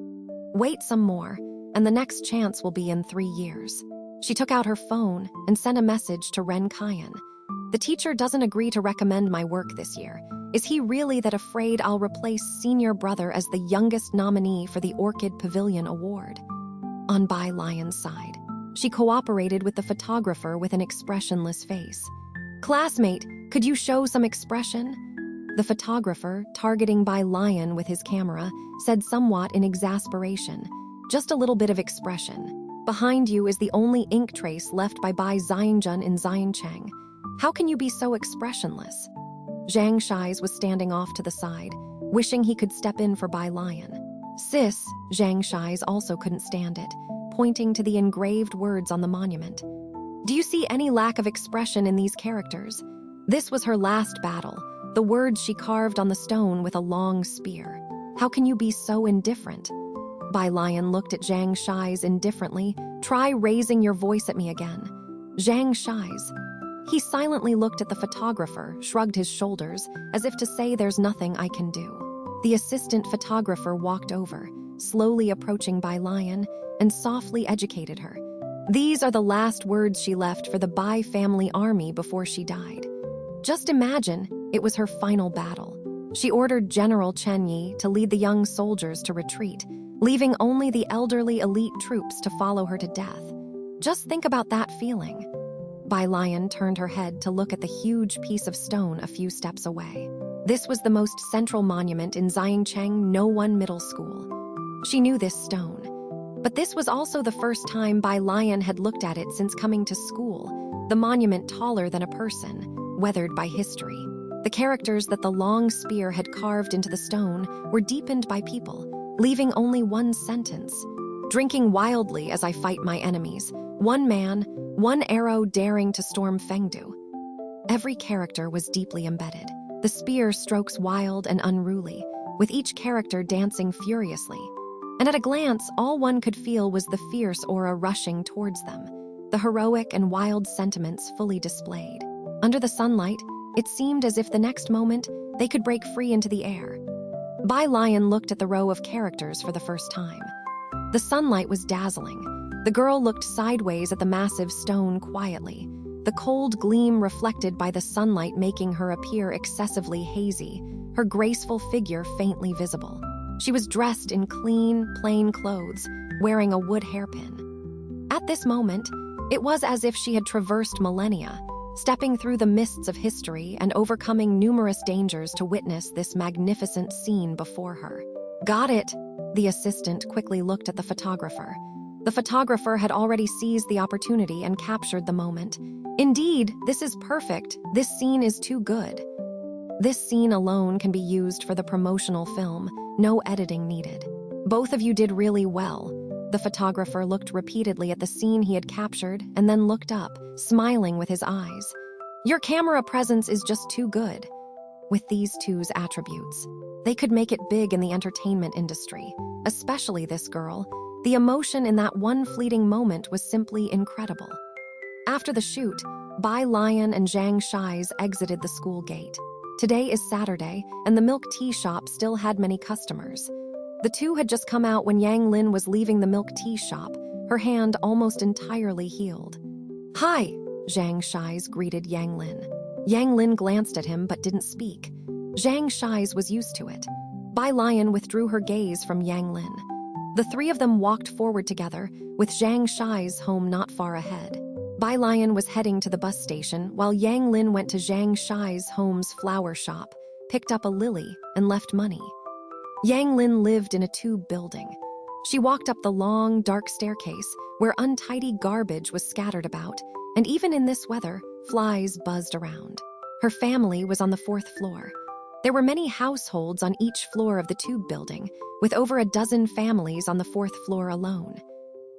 "Wait some more, and the next chance will be in 3 years." She took out her phone and sent a message to Ren Kaiyan. "The teacher doesn't agree to recommend my work this year. Is he really that afraid I'll replace senior brother as the youngest nominee for the Orchid Pavilion Award?" On Bai Lian's side, she cooperated with the photographer with an expressionless face. "Classmate, could you show some expression?" The photographer, targeting Bai Lian with his camera, said somewhat in exasperation, "Just a little bit of expression. Behind you is the only ink trace left by Bai Xiangjun in Xiancheng. How can you be so expressionless?" Zhang Shies was standing off to the side, wishing he could step in for Bai Lian. Sis, Zhang Shais also couldn't stand it, pointing to the engraved words on the monument. Do you see any lack of expression in these characters? This was her last battle, the words she carved on the stone with a long spear. How can you be so indifferent? Bai Lian looked at Zhang Shais indifferently. Try raising your voice at me again. Zhang Shais. He silently looked at the photographer, shrugged his shoulders, as if to say there's nothing I can do. The assistant photographer walked over, slowly approaching Bai Lian, and softly educated her. These are the last words she left for the Bai family army before she died. Just imagine, it was her final battle. She ordered General Chen Yi to lead the young soldiers to retreat, leaving only the elderly elite troops to follow her to death. Just think about that feeling. Bai Lian turned her head to look at the huge piece of stone a few steps away. This was the most central monument in Xiangcheng No 1 Middle School. She knew this stone. But this was also the first time Bai Lian had looked at it since coming to school, the monument taller than a person, weathered by history. The characters that the long spear had carved into the stone were deepened by people, leaving only one sentence. Drinking wildly as I fight my enemies, one man, one arrow daring to storm Fengdu. Every character was deeply embedded. The spear strokes wild and unruly, with each character dancing furiously. And at a glance, all one could feel was the fierce aura rushing towards them, the heroic and wild sentiments fully displayed. Under the sunlight, it seemed as if the next moment, they could break free into the air. Bai Lian looked at the row of characters for the first time. The sunlight was dazzling. The girl looked sideways at the massive stone quietly, the cold gleam reflected by the sunlight making her appear excessively hazy, her graceful figure faintly visible. She was dressed in clean, plain clothes, wearing a wood hairpin. At this moment, it was as if she had traversed millennia, stepping through the mists of history and overcoming numerous dangers to witness this magnificent scene before her. Got it! The assistant quickly looked at the photographer. The photographer had already seized the opportunity and captured the moment. Indeed, this is perfect. This scene is too good. This scene alone can be used for the promotional film, no editing needed. Both of you did really well. The photographer looked repeatedly at the scene he had captured and then looked up, smiling with his eyes. Your camera presence is just too good. With these two's attributes, they could make it big in the entertainment industry, especially this girl. The emotion in that one fleeting moment was simply incredible. After the shoot, Bai Lian and Zhang Shais exited the school gate. Today is Saturday, and the milk tea shop still had many customers. The two had just come out when Yang Lin was leaving the milk tea shop, her hand almost entirely healed. Hi, Zhang Shais greeted Yang Lin. Yang Lin glanced at him but didn't speak. Zhang Shais was used to it. Bai Lian withdrew her gaze from Yang Lin. The three of them walked forward together, with Zhang Shai's home not far ahead. Bai Lian was heading to the bus station, while Yang Lin went to Zhang Shai's home's flower shop, picked up a lily, and left money. Yang Lin lived in a tube building. She walked up the long, dark staircase, where untidy garbage was scattered about, and even in this weather, flies buzzed around. Her family was on the 4th floor. There were many households on each floor of the tube building, with over a dozen families on the 4th floor alone.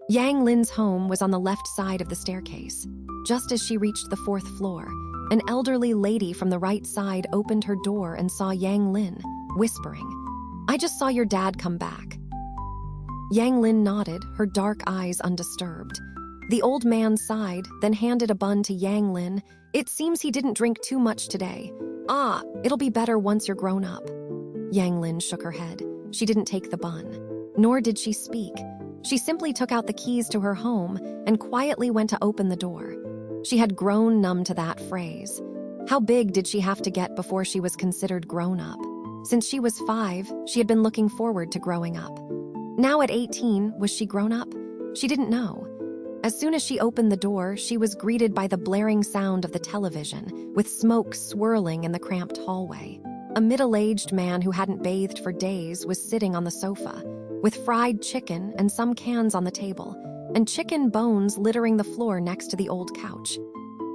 Yang Lin's home was on the left side of the staircase. Just as she reached the 4th floor, an elderly lady from the right side opened her door and saw Yang Lin, whispering, "I just saw your dad come back." Yang Lin nodded, her dark eyes undisturbed. The old man sighed, then handed a bun to Yang Lin. "It seems he didn't drink too much today. Ah, it'll be better once you're grown up." Yang Lin shook her head. She didn't take the bun. Nor did she speak. She simply took out the keys to her home and quietly went to open the door. She had grown numb to that phrase. How big did she have to get before she was considered grown up? Since she was 5, she had been looking forward to growing up. Now at 18, was she grown up? She didn't know. As soon as she opened the door, she was greeted by the blaring sound of the television, with smoke swirling in the cramped hallway. A middle-aged man who hadn't bathed for days was sitting on the sofa, with fried chicken and some cans on the table, and chicken bones littering the floor next to the old couch.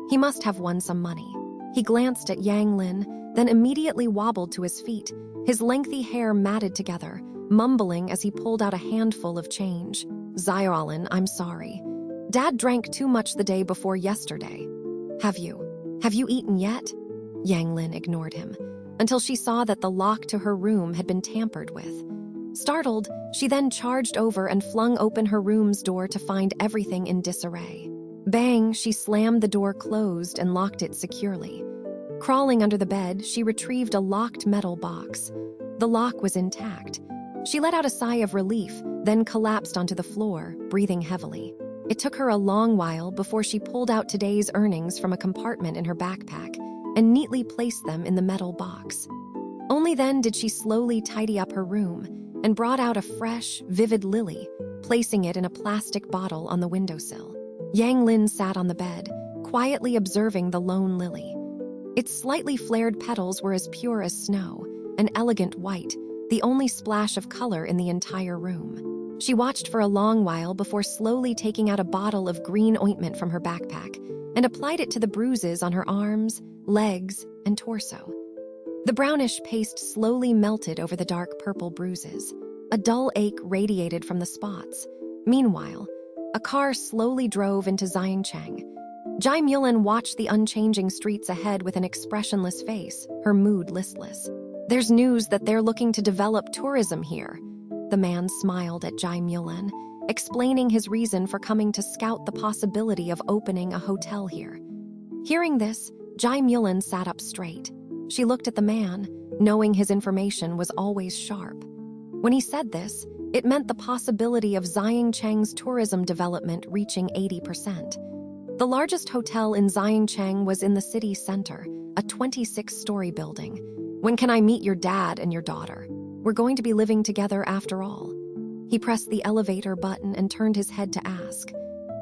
He must have won some money. He glanced at Yang Lin, then immediately wobbled to his feet, his lengthy hair matted together, mumbling as he pulled out a handful of change. "Xiaolin, I'm sorry. Dad drank too much the day before yesterday. Have you eaten yet?" Yang Lin ignored him, until she saw that the lock to her room had been tampered with. Startled, she then charged over and flung open her room's door to find everything in disarray. Bang, she slammed the door closed and locked it securely. Crawling under the bed, she retrieved a locked metal box. The lock was intact. She let out a sigh of relief, then collapsed onto the floor, breathing heavily. It took her a long while before she pulled out today's earnings from a compartment in her backpack and neatly placed them in the metal box. Only then did she slowly tidy up her room and brought out a fresh, vivid lily, placing it in a plastic bottle on the windowsill. Yang Lin sat on the bed, quietly observing the lone lily. Its slightly flared petals were as pure as snow, an elegant white, the only splash of color in the entire room. She watched for a long while before slowly taking out a bottle of green ointment from her backpack and applied it to the bruises on her arms, legs, and torso. The brownish paste slowly melted over the dark purple bruises. A dull ache radiated from the spots. Meanwhile, a car slowly drove into Xiangcheng. Jai Mulan watched the unchanging streets ahead with an expressionless face, her mood listless. "There's news that they're looking to develop tourism here." The man smiled at Jai Mulan, explaining his reason for coming to scout the possibility of opening a hotel here. Hearing this, Jai Mulan sat up straight. She looked at the man, knowing his information was always sharp. When he said this, it meant the possibility of Xiangcheng's tourism development reaching 80%. The largest hotel in Xiangcheng was in the city center, a 26-story building. "When can I meet your dad and your daughter? We're going to be living together after all." He pressed the elevator button and turned his head to ask.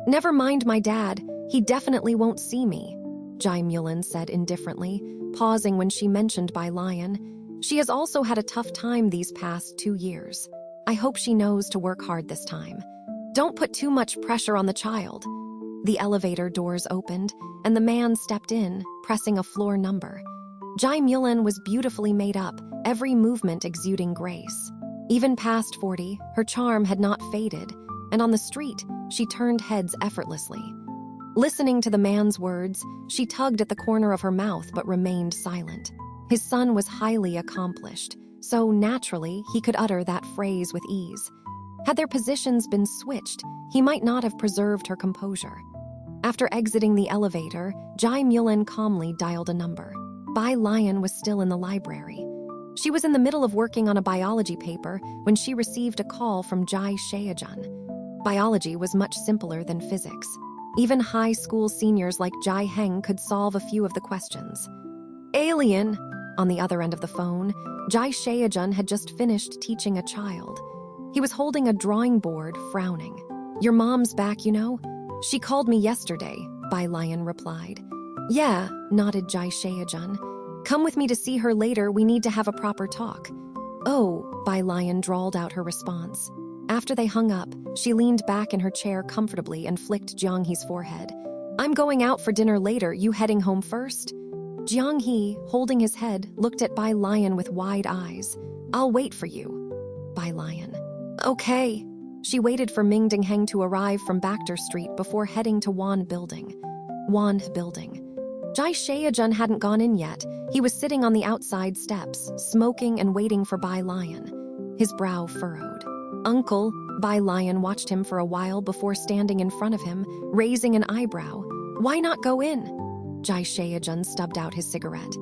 "Never mind my dad, he definitely won't see me," Jai Mulan said indifferently, pausing when she mentioned Bai Lian. "She has also had a tough time these past 2 years. I hope she knows to work hard this time. Don't put too much pressure on the child." The elevator doors opened, and the man stepped in, pressing a floor number. Jai Mulan was beautifully made up, every movement exuding grace. Even past 40, her charm had not faded, and on the street, she turned heads effortlessly. Listening to the man's words, she tugged at the corner of her mouth but remained silent. His son was highly accomplished, so naturally he could utter that phrase with ease. Had their positions been switched, he might not have preserved her composure. After exiting the elevator, Jai Mulan calmly dialed a number. Bai Lian was still in the library. She was in the middle of working on a biology paper when she received a call from Jai Shaojun. Biology was much simpler than physics. Even high school seniors like Jai Heng could solve a few of the questions. "Alien!" On the other end of the phone, Jai Shaojun had just finished teaching a child. He was holding a drawing board, frowning. "Your mom's back, you know? She called me yesterday," Bai Lian replied. "Yeah," nodded Jai Shaojun. "Come with me to see her later, we need to have a proper talk." "Oh," Bai Lian drawled out her response. After they hung up, she leaned back in her chair comfortably and flicked Jiang He's forehead. "I'm going out for dinner later, you heading home first?" Jiang He, holding his head, looked at Bai Lian with wide eyes. "I'll wait for you." Bai Lian. "Okay." She waited for Ming Dingheng to arrive from Baxter Street before heading to Wan Building. Wan Building. Jai Shaojun hadn't gone in yet. He was sitting on the outside steps, smoking and waiting for Bai Lian. His brow furrowed. "Uncle," Bai Lian watched him for a while before standing in front of him, raising an eyebrow. "Why not go in?" Jai Shaojun stubbed out his cigarette.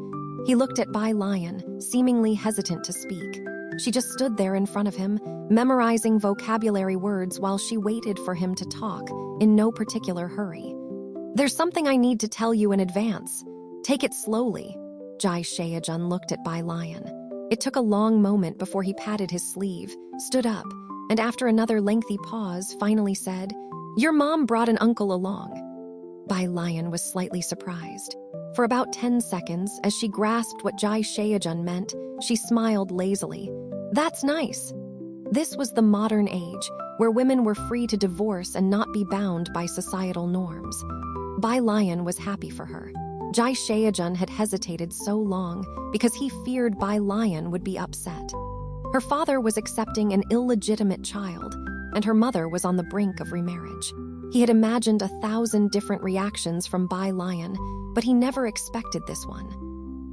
He looked at Bai Lian, seemingly hesitant to speak. She just stood there in front of him, memorizing vocabulary words while she waited for him to talk, in no particular hurry. "There's something I need to tell you in advance. Take it slowly." Jai Shaojun looked at Bai Lian. It took a long moment before he patted his sleeve, stood up, and after another lengthy pause, finally said, "Your mom brought an uncle along." Bai Lian was slightly surprised. For about 10 seconds, as she grasped what Jai Shaojun meant, she smiled lazily. "That's nice." This was the modern age, where women were free to divorce and not be bound by societal norms. Bai Lian was happy for her. Jai Shaojun had hesitated so long because he feared Bai Lian would be upset. Her father was accepting an illegitimate child, and her mother was on the brink of remarriage. He had imagined 1,000 different reactions from Bai Lian, but he never expected this one.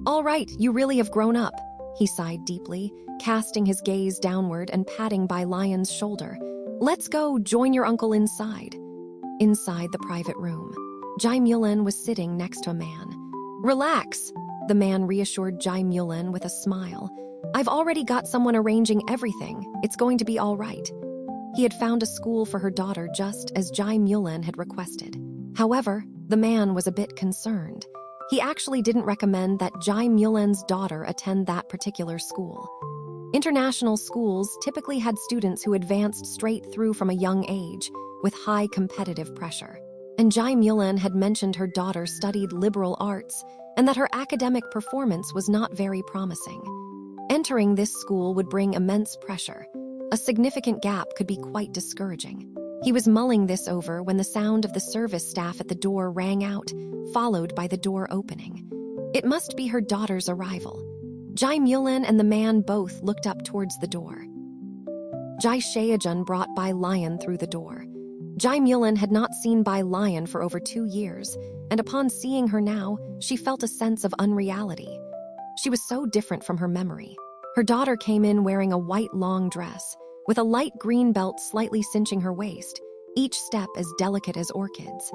"All right, you really have grown up," he sighed deeply, casting his gaze downward and patting Bai Lian's shoulder. "Let's go, join your uncle inside." Inside the private room, Jai Mulan was sitting next to a man. "Relax," the man reassured Jai Mulan with a smile. "I've already got someone arranging everything. It's going to be all right." He had found a school for her daughter just as Jai Mulan had requested. However, the man was a bit concerned. He actually didn't recommend that Jai Mulan's daughter attend that particular school. International schools typically had students who advanced straight through from a young age, with high competitive pressure. And Jai Mulan had mentioned her daughter studied liberal arts and that her academic performance was not very promising. Entering this school would bring immense pressure. A significant gap could be quite discouraging. He was mulling this over when the sound of the service staff at the door rang out, followed by the door opening. It must be her daughter's arrival. Jai Mulan and the man both looked up towards the door. Jai Shaojun brought Bai Lian through the door. Jai Mulan had not seen Bai Lian for over 2 years, and upon seeing her now, she felt a sense of unreality. She was so different from her memory. Her daughter came in wearing a white long dress, with a light green belt slightly cinching her waist, each step as delicate as orchids.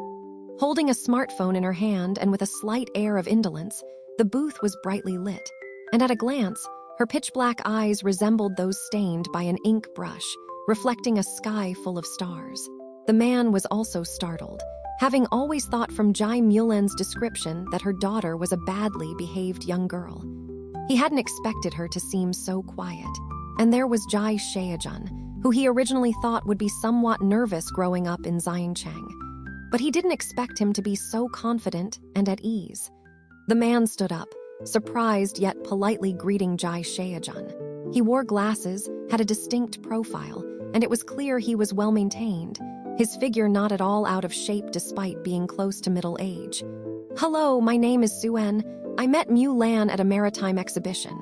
Holding a smartphone in her hand and with a slight air of indolence, the booth was brightly lit, and at a glance, her pitch-black eyes resembled those stained by an ink brush, reflecting a sky full of stars. The man was also startled, having always thought from Jai Mulan's description that her daughter was a badly behaved young girl. He hadn't expected her to seem so quiet. And there was Jai Shaojun, who he originally thought would be somewhat nervous growing up in Xiancheng. But he didn't expect him to be so confident and at ease. The man stood up, surprised yet politely greeting Jai Shaojun. He wore glasses, had a distinct profile, and it was clear he was well-maintained, his figure not at all out of shape despite being close to middle age. "Hello, my name is Suen. I met Mulan at a maritime exhibition."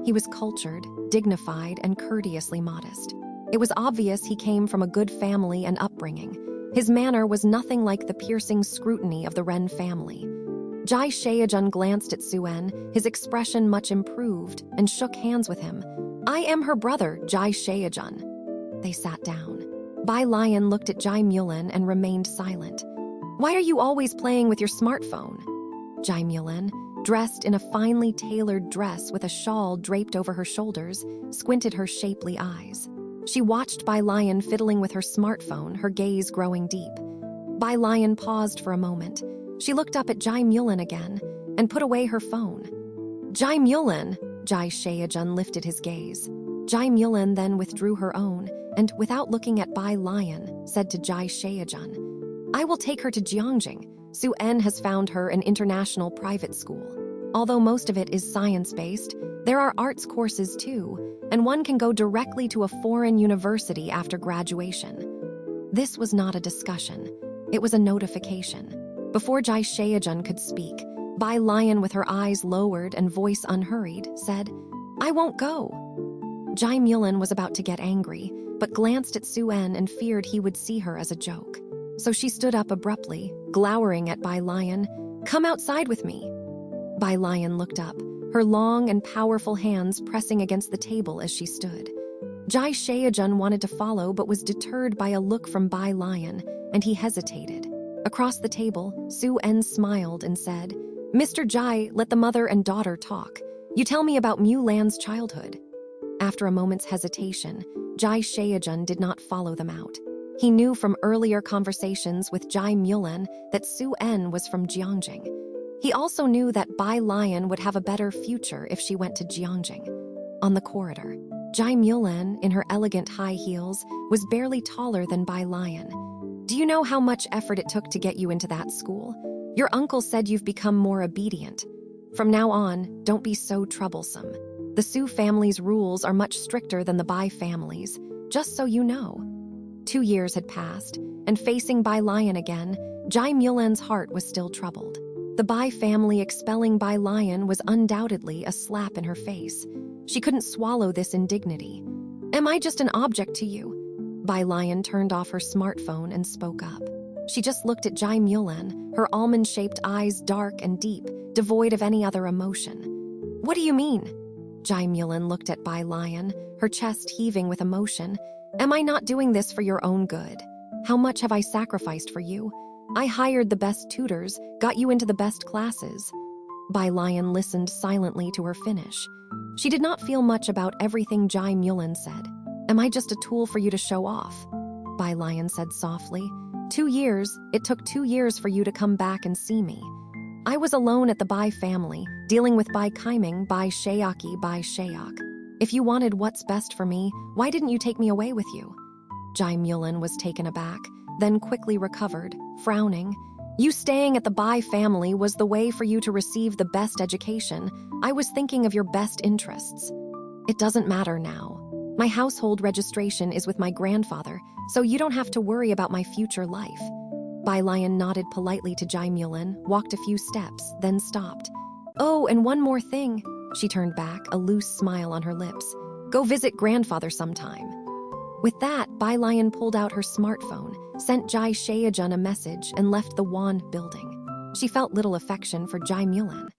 He was cultured, dignified, and courteously modest. It was obvious he came from a good family and upbringing. His manner was nothing like the piercing scrutiny of the Ren family. Jai Shaojun glanced at Suen, his expression much improved, and shook hands with him. "I am her brother, Jai Shaojun." They sat down. Bai Lian looked at Jai Mulan and remained silent. "Why are you always playing with your smartphone?" Jai Mulan, dressed in a finely tailored dress with a shawl draped over her shoulders, squinted her shapely eyes. She watched Bai Lian fiddling with her smartphone, her gaze growing deep. Bai Lian paused for a moment. She looked up at Jai Mulan again and put away her phone. "Jai Mulan," Jai Shaojun lifted his gaze. Jai Mulan then withdrew her own and, without looking at Bai Lian, said to Jai Shaojun, "I will take her to Jiangjing. Suen has found her an international private school. Although most of it is science-based, there are arts courses too, and one can go directly to a foreign university after graduation." This was not a discussion. It was a notification. Before Jai Shaojun could speak, Bai Lian, with her eyes lowered and voice unhurried, said, "I won't go." Jai Mulan was about to get angry, but glanced at Suen and feared he would see her as a joke. So she stood up abruptly, glowering at Bai Lian. "Come outside with me." Bai Lian looked up, her long and powerful hands pressing against the table as she stood. Jai Shaojun wanted to follow but was deterred by a look from Bai Lian, and he hesitated. Across the table, Suen smiled and said, "Mr. Jai, let the mother and daughter talk. You tell me about Mulan's childhood." After a moment's hesitation, Jai Shaojun did not follow them out. He knew from earlier conversations with Jai Mulan that Suen was from Jiangjing. He also knew that Bai Lian would have a better future if she went to Jiangjing. On the corridor, Jai Mulan, in her elegant high heels, was barely taller than Bai Lian. "Do you know how much effort it took to get you into that school? Your uncle said you've become more obedient. From now on, don't be so troublesome. The Su family's rules are much stricter than the Bai family's, just so you know." 2 years had passed, and facing Bai Lian again, Jai Mulan's heart was still troubled. The Bai family expelling Bai Lian was undoubtedly a slap in her face. She couldn't swallow this indignity. Am I just an object to you? Bai Lian turned off her smartphone and spoke up. She just looked at Jai Mulan, her almond-shaped eyes dark and deep, devoid of any other emotion. What do you mean? Jai Mulan looked at Bai Lian, her chest heaving with emotion. Am I not doing this for your own good? How much have I sacrificed for you? I hired the best tutors, got you into the best classes. Bai Lian listened silently to her finish. She did not feel much about everything Jai Mulan said. Am I just a tool for you to show off? Bai Lian said softly. 2 years, it took 2 years for you to come back and see me. I was alone at the Bai family, dealing with Bai Kaiming, Bai Shayaki, Bai Shayak. If you wanted what's best for me, why didn't you take me away with you? Jai Mulan was taken aback, then quickly recovered, frowning. You staying at the Bai family was the way for you to receive the best education. I was thinking of your best interests. It doesn't matter now. My household registration is with my grandfather, so you don't have to worry about my future life. Bai Lian nodded politely to Jai Mulan, walked a few steps, then stopped. Oh, and one more thing. She turned back, a loose smile on her lips. Go visit grandfather sometime. With that, Bai Lian pulled out her smartphone, sent Jai Shayajan a message, and left the Wan building. She felt little affection for Jai Mulan.